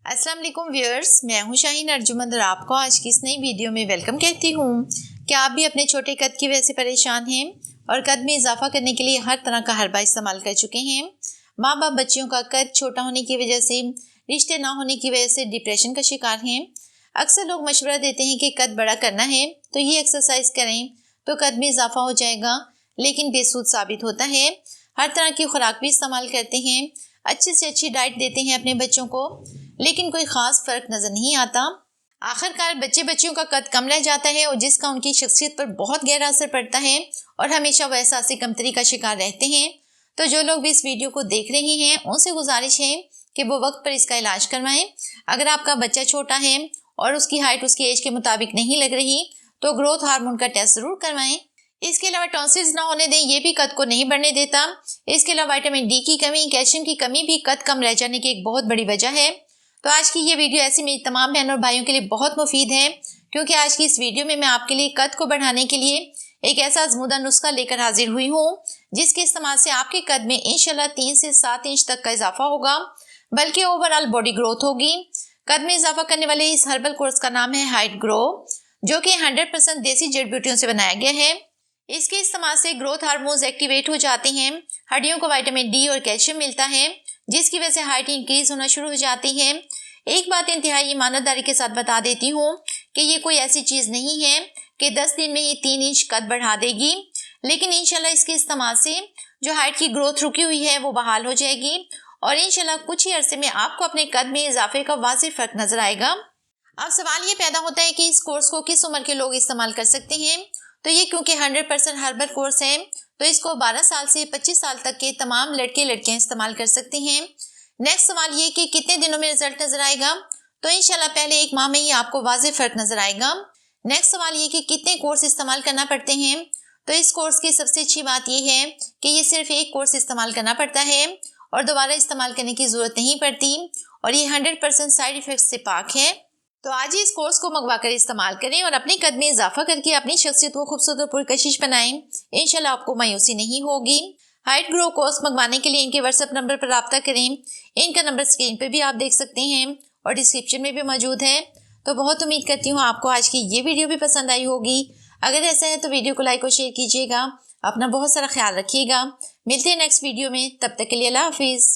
अस्सलाम वालेकुम व्यूअर्स, मैं हूं शाहीन अर्जुमंद और आपको आज की इस नई वीडियो में वेलकम कहती हूं। क्या आप भी अपने छोटे कद की वजह से परेशान हैं और कद में इजाफा करने के लिए हर तरह का हरबा इस्तेमाल कर चुके हैं? माँ बाप बच्चियों का कद छोटा होने की वजह से, रिश्ते ना होने की वजह से डिप्रेशन का शिकार हैं। अक्सर लोग मशवरा देते हैं कि कद बड़ा करना है तो ये एक्सरसाइज करें तो कद में इजाफा हो जाएगा, लेकिन बेसूद साबित होता है। हर तरह की खुराक भी इस्तेमाल करते हैं, अच्छी से अच्छी डाइट देते हैं अपने बच्चों को, लेकिन कोई ख़ास फ़र्क नज़र नहीं आता। आखिरकार बच्चियों का कद कम रह जाता है और जिसका उनकी शख्सियत पर बहुत गहरा असर पड़ता है और हमेशा वह एहसास कमतरी का शिकार रहते हैं। तो जो लोग भी इस वीडियो को देख रहे हैं उनसे गुजारिश है कि वो वक्त पर इसका इलाज करवाएं। अगर आपका बच्चा छोटा है और उसकी हाइट उसकी एज के मुताबिक नहीं लग रही तो ग्रोथ हार्मोन का टेस्ट ज़रूर करवाएं। इसके अलावा टॉन्सिल्स ना होने दें, ये भी कद को नहीं बढ़ने देता। इसके अलावा विटामिन डी की कमी, कैल्शियम की कमी भी कद कम रह जाने की एक बहुत बड़ी वजह है। तो आज की ये वीडियो ऐसी मेरी तमाम बहनों और भाइयों के लिए बहुत मुफीद है, क्योंकि आज की इस वीडियो में मैं आपके लिए कद को बढ़ाने के लिए एक ऐसा आजमूदा नुस्खा लेकर हाजिर हुई हूँ जिसके इस्तेमाल से आपके कद में इंशाल्लाह 3 से 7 इंच तक का इजाफा होगा, बल्कि ओवरऑल बॉडी ग्रोथ होगी। कद में इजाफा करने वाले इस हर्बल कोर्स का नाम है हाइट ग्रो, जो कि 100% देसी जड़ी बूटियों से बनाया गया है। इसके इस्तेमाल से ग्रोथ हार्मोन्स एक्टिवेट हो जाते हैं, हड्डियों को विटामिन डी और कैल्शियम मिलता है, जिसकी वजह से हाइट इंक्रीज होना शुरू हो जाती है। एक बात इंतहाई ईमानदारी के साथ बता देती हूँ कि ये कोई ऐसी चीज़ नहीं है कि 10 दिन में ही 3 इंच कद बढ़ा देगी, लेकिन इंशाल्लाह इसके इस्तेमाल से जो हाइट की ग्रोथ रुकी हुई है वो बहाल हो जाएगी और इंशाल्लाह कुछ ही अरसे में आपको अपने कद में इजाफे का वाज़िह फ़र्क नज़र आएगा। अब सवाल ये पैदा होता है कि इस कोर्स को किस उम्र के लोग इस्तेमाल कर सकते हैं। तो ये क्योंकि 100% हर्बल कोर्स है तो इसको 12 साल से 25 साल तक के तमाम लड़के लड़कियां इस्तेमाल कर सकते हैं। नेक्स्ट सवाल ये कि कितने दिनों में रिजल्ट नजर आएगा। तो इंशाल्लाह पहले 1 माह में ही आपको वाज़िह फ़र्क नजर आएगा। नेक्स्ट सवाल ये कि कितने कोर्स इस्तेमाल करना पड़ते हैं। तो इस कोर्स की सबसे अच्छी बात यह है कि ये सिर्फ एक कोर्स इस्तेमाल करना पड़ता है और दोबारा इस्तेमाल करने की ज़रूरत नहीं पड़ती और ये 100% साइड इफ़ेक्ट से पाक है। तो आज ही इस कोर्स को मंगवा कर इस्तेमाल करें और अपने कद में इजाफा करके अपनी शख्सियत को खूबसूरत और पुरकशिश बनाएं। इंशाल्लाह आपको मायूसी नहीं होगी। हाइट ग्रो कोर्स मंगवाने के लिए इनके व्हाट्सएप नंबर पर रब्ता करें। इनका नंबर स्क्रीन पर भी आप देख सकते हैं और डिस्क्रिप्शन में भी मौजूद है। तो बहुत उम्मीद करती हूँ आपको आज की ये वीडियो भी पसंद आई होगी। अगर ऐसा है तो वीडियो को लाइक और शेयर कीजिएगा। अपना बहुत सारा ख्याल रखिएगा। मिलते हैं नेक्स्ट वीडियो में, तब तक के लिए अल्लाह हाफिज़।